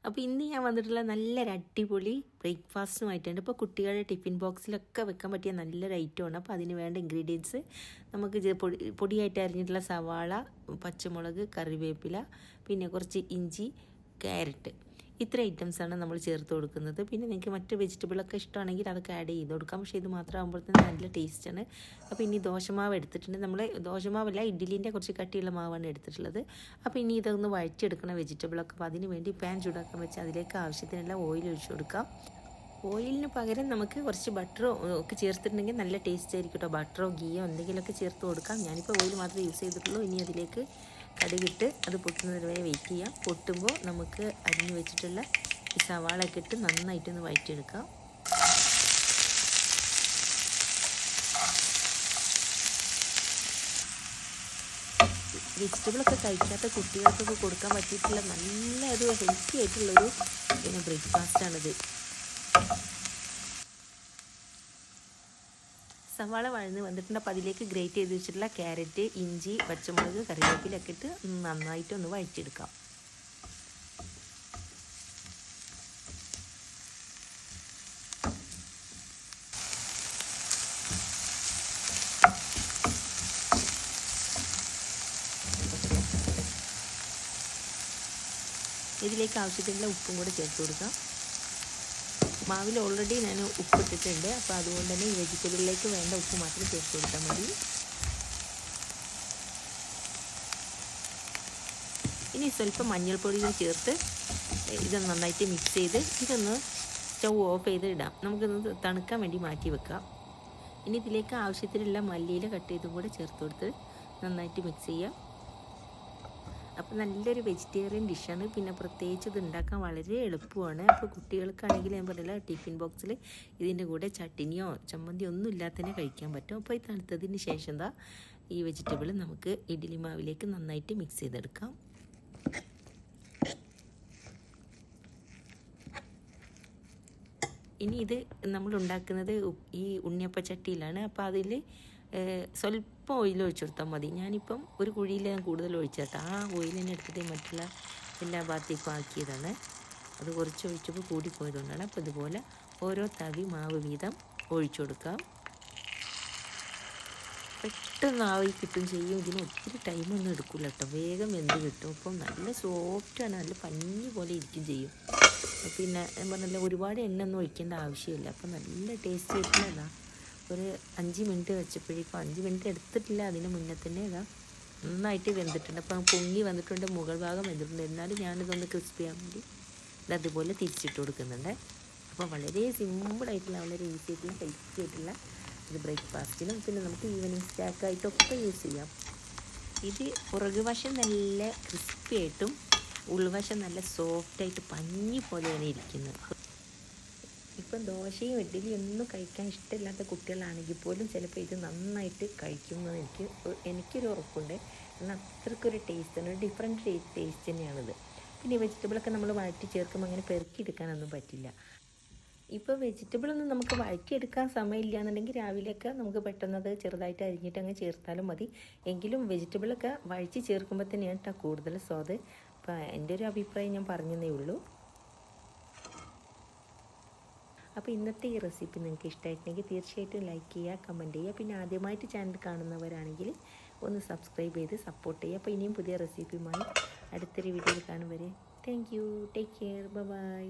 അപ്പോൾ ഇന്ന് ഞാൻ വന്നിട്ടുള്ള നല്ലൊരു അടിപൊളി ബ്രേക്ക്ഫാസ്റ്റുമായിട്ടുണ്ട്. ഇപ്പോൾ കുട്ടികളുടെ ടിഫിൻ ബോക്സിലൊക്കെ വെക്കാൻ പറ്റിയ നല്ലൊരു ഐറ്റമാണ്. അപ്പോൾ അതിന് വേണ്ട ഇൻഗ്രീഡിയൻസ് നമുക്ക് പൊടിയായിട്ട് അരിഞ്ഞിട്ടുള്ള സവാള, പച്ചമുളക്, കറിവേപ്പില, പിന്നെ കുറച്ച് ഇഞ്ചി, ക്യാരറ്റ്, ഇത്ര ഐറ്റംസാണ് നമ്മൾ ചേർത്ത് കൊടുക്കുന്നത്. പിന്നെ നിങ്ങൾക്ക് മറ്റ് വെജിറ്റബിളൊക്കെ ഇഷ്ടമാണെങ്കിൽ അതൊക്കെ ആഡ് ചെയ്ത് കൊടുക്കാം. പക്ഷേ ഇത് മാത്രം ആകുമ്പോഴത്തേന് നല്ല ടേസ്റ്റാണ്. അപ്പോൾ ഇനി ദോശമാവ് എടുത്തിട്ടുണ്ട്. നമ്മൾ ദോശമാവല്ല, ഇഡ്ഡലീൻ്റെ കുറച്ച് കട്ടിയുള്ള മാവാണ് എടുത്തിട്ടുള്ളത്. അപ്പോൾ ഇനി ഇതൊന്ന് വഴറ്റിയെടുക്കണം വെജിറ്റബിളൊക്കെ. അപ്പോൾ അതിന് വേണ്ടി പാൻ ചൂടാക്കാൻ വെച്ച് അതിലേക്ക് ആവശ്യത്തിനുള്ള ഓയിൽ ഒഴിച്ചു കൊടുക്കാം. ഓയിലിന് പകരം നമുക്ക് കുറച്ച് ബട്ടറോ ഒക്കെ ചേർത്തിട്ടുണ്ടെങ്കിൽ നല്ല ടേസ്റ്റ് ആയിരിക്കും കേട്ടോ. ബട്ടറോ ഗീയോ എന്തെങ്കിലുമൊക്കെ ചേർത്ത് കൊടുക്കാം. ഞാനിപ്പോൾ ഓയിൽ മാത്രമേ യൂസ് ചെയ്തിട്ടുള്ളൂ. ഇനി അതിലേക്ക് കടുകിട്ട് അത് പൊട്ടുന്നത് വരെ വെയിറ്റ് ചെയ്യാം. പൊട്ടുമ്പോൾ നമുക്ക് അരിഞ്ഞ് വെച്ചിട്ടുള്ള ഈ സവാളയൊക്കെ ഇട്ട് നന്നായിട്ടൊന്ന് വഴറ്റിയെടുക്കാം. വെജിറ്റബിളൊക്കെ കഴിക്കാത്ത കുട്ടികൾക്കൊക്കെ കൊടുക്കാൻ പറ്റിയിട്ടുള്ള നല്ല ഒരു ഹെൽത്തി ആയിട്ടുള്ളൊരു ബ്രേക്ക്ഫാസ്റ്റാണിത്. സവാള വഴന്ന് വന്നിട്ടുണ്ട്. അപ്പോൾ അതിലേക്ക് ഗ്രേറ്റ് ചെയ്ത് വെച്ചിട്ടുള്ള ക്യാരറ്റ്, ഇഞ്ചി, പച്ചമുളക്, കറിവേപ്പിലൊക്കെ ഇട്ട് നന്നായിട്ടൊന്ന് വഴറ്റിയെടുക്കാം. ഇതിലേക്ക് ആവശ്യത്തിനുള്ള ഉപ്പും കൂടെ ചേർത്ത് കൊടുക്കാം. മാവിൽ ഓൾറെഡി ഞാൻ ഉപ്പിട്ടിട്ടുണ്ട്. അപ്പോൾ അതുകൊണ്ട് തന്നെ ഈ വെജിറ്റബിളിലേക്ക് വേണ്ട ഉപ്പ് മാത്രം ചേർത്ത് കൊടുത്താൽ മതി. ഇനി സ്വല്പം മഞ്ഞൾപ്പൊടി ചേർത്ത് ഇത് നന്നായിട്ട് മിക്സ് ചെയ്ത് ഇതൊന്ന് സ്റ്റൗ ഓഫ് ചെയ്ത് ഇടാം. നമുക്കിതൊന്ന് തണുക്കാൻ വേണ്ടി മാറ്റി വെക്കാം. ഇനി ഇതിലേക്ക് ആവശ്യത്തിനുള്ള മല്ലിയില കട്ട് ചെയ്തും കൂടെ ചേർത്ത് കൊടുത്ത് നന്നായിട്ട് മിക്സ് ചെയ്യാം. അപ്പോൾ നല്ലൊരു വെജിറ്റേറിയൻ ഡിഷാണ്. പിന്നെ പ്രത്യേകിച്ച് ഇത് ഉണ്ടാക്കാൻ വളരെ എളുപ്പമാണ്. അപ്പോൾ കുട്ടികൾക്കാണെങ്കിൽ ഞാൻ പറയില്ല, ടിഫിൻ ബോക്സിൽ ഇതിൻ്റെ കൂടെ ചട്ടിനിയോ ചമ്മന്തിയോ ഒന്നും ഇല്ലാതെ തന്നെ കഴിക്കാൻ പറ്റും. അപ്പോൾ ഈ തണുത്തതിന് ശേഷം ഈ വെജിറ്റബിൾ നമുക്ക് ഇഡ്ഡലി മാവിലേക്ക് നന്നായിട്ട് മിക്സ് ചെയ്തെടുക്കാം. ഇനി ഇത് നമ്മൾ ഉണ്ടാക്കുന്നത് ഈ ഉണ്ണിയപ്പച്ചട്ടിയിലാണ്. അപ്പോൾ അതിൽ സ്വല്പം ഓയിൽ ഒഴിച്ചു കൊടുത്താൽ മതി. ഞാനിപ്പം ഒരു കുഴിയിൽ ഞാൻ കൂടുതൽ ഒഴിച്ചിട്ട് ആ ഓയിൽ തന്നെ എടുത്തിട്ട് മറ്റുള്ള എല്ലാ ഭാഗത്തേക്കും ആക്കിയതാണ്. അത് കുറച്ച് ഒഴിച്ചപ്പോൾ കൂടിപ്പോയതുകൊണ്ടാണ്. അപ്പോൾ ഇതുപോലെ ഓരോ തവി മാവ് വീതം ഒഴിച്ചു കൊടുക്കാം. പെട്ടെന്ന് ആവി കിട്ടും ചെയ്യും. ഇതിന് ഒത്തിരി ടൈമൊന്നും എടുക്കില്ല കേട്ടോ. വേഗം വെന്ത് കിട്ടും. അപ്പം നല്ല സോഫ്റ്റാണ്, നല്ല പഞ്ഞി പോലെ ഇരിക്കും ചെയ്യും. പിന്നെ ഞാൻ പറഞ്ഞില്ല, ഒരുപാട് എണ്ണ ഒന്നും ഒഴിക്കേണ്ട ആവശ്യമില്ല. അപ്പം നല്ല ടേസ്റ്റ് ആയിട്ടുള്ളതാണ്. ഒരു 5 മിനിറ്റ് വെച്ചപ്പോഴേക്കും 5 മിനിറ്റ് എടുത്തിട്ടില്ല, അതിന് മുന്നേ തന്നെ നന്നായിട്ട് വെന്തിട്ടുണ്ട്. അപ്പം പൊങ്ങി വന്നിട്ടുണ്ട്, മുകൾ ഭാഗം വെന്തിട്ടുണ്ട്. എന്നാലും ഞാനിതൊന്ന് ക്രിസ്പി ആകാൻ വേണ്ടി ഇതതുപോലെ തിരിച്ചിട്ട് കൊടുക്കുന്നുണ്ട്. അപ്പോൾ വളരെ സിമ്പിളായിട്ടുള്ള, വളരെ ഈസി ആയിട്ടുള്ള, ഹെൽത്തി ആയിട്ടുള്ള ഒരു ബ്രേക്ക്ഫാസ്റ്റിനും പിന്നെ നമുക്ക് ഈവനിങ് സ്നാക്കായിട്ടൊക്കെ യൂസ് ചെയ്യാം. ഇത് പുറകുവശം നല്ല ക്രിസ്പി ആയിട്ടും ഉൾവശം നല്ല സോഫ്റ്റായിട്ട് പഞ്ഞി പോലെയാണ് ഇരിക്കുന്നത്. ഇപ്പം ദോശയും ഇഡ്ഡലിയും ഒന്നും കഴിക്കാൻ ഇഷ്ടമില്ലാത്ത കുട്ടികളാണെങ്കിൽ പോലും ചിലപ്പോൾ ഇത് നന്നായിട്ട് കഴിക്കുമെന്ന് എനിക്കൊരു ഉറപ്പുണ്ട്. എന്നാൽ അത്രയ്ക്കൊരു ടേസ്റ്റാണ്, ഒരു ഡിഫറെൻറ്റ് ടേസ്റ്റ് തന്നെയാണിത്. പിന്നെ വെജിറ്റബിളൊക്കെ നമ്മൾ വഴറ്റി ചേർക്കുമ്പോൾ അങ്ങനെ പെറുക്കിയെടുക്കാനൊന്നും പറ്റില്ല. ഇപ്പോൾ വെജിറ്റബിളൊന്നും നമുക്ക് വഴറ്റിയെടുക്കാൻ സമയമില്ല എന്നുണ്ടെങ്കിൽ രാവിലെയൊക്കെ നമുക്ക് പെട്ടെന്നത് ചെറുതായിട്ട് അരിഞ്ഞിട്ട് അങ്ങ് ചേർത്താലും മതി. എങ്കിലും വെജിറ്റബിളൊക്കെ വഴറ്റി ചേർക്കുമ്പോൾ തന്നെയാണ് കേട്ടോ കൂടുതൽ സ്വാദ്. അപ്പോൾ എൻ്റെ ഒരു അഭിപ്രായം ഞാൻ പറഞ്ഞതേ ഉള്ളൂ. അപ്പോൾ ഇന്നത്തെ ഈ റെസിപ്പി നിങ്ങൾക്ക് ഇഷ്ടമായിട്ടുണ്ടെങ്കിൽ തീർച്ചയായിട്ടും ലൈക്ക് ചെയ്യുക, കമൻറ്റ് ചെയ്യുക. പിന്നെ ആദ്യമായിട്ട് ചാനൽ കാണുന്നവരാണെങ്കിൽ ഒന്ന് സബ്സ്ക്രൈബ് ചെയ്ത് സപ്പോർട്ട് ചെയ്യുക. അപ്പോൾ ഇനിയും പുതിയ റെസിപ്പിയുമായി അടുത്തൊരു വീഡിയോയിൽ കാണും വരെ thank you, take care, by.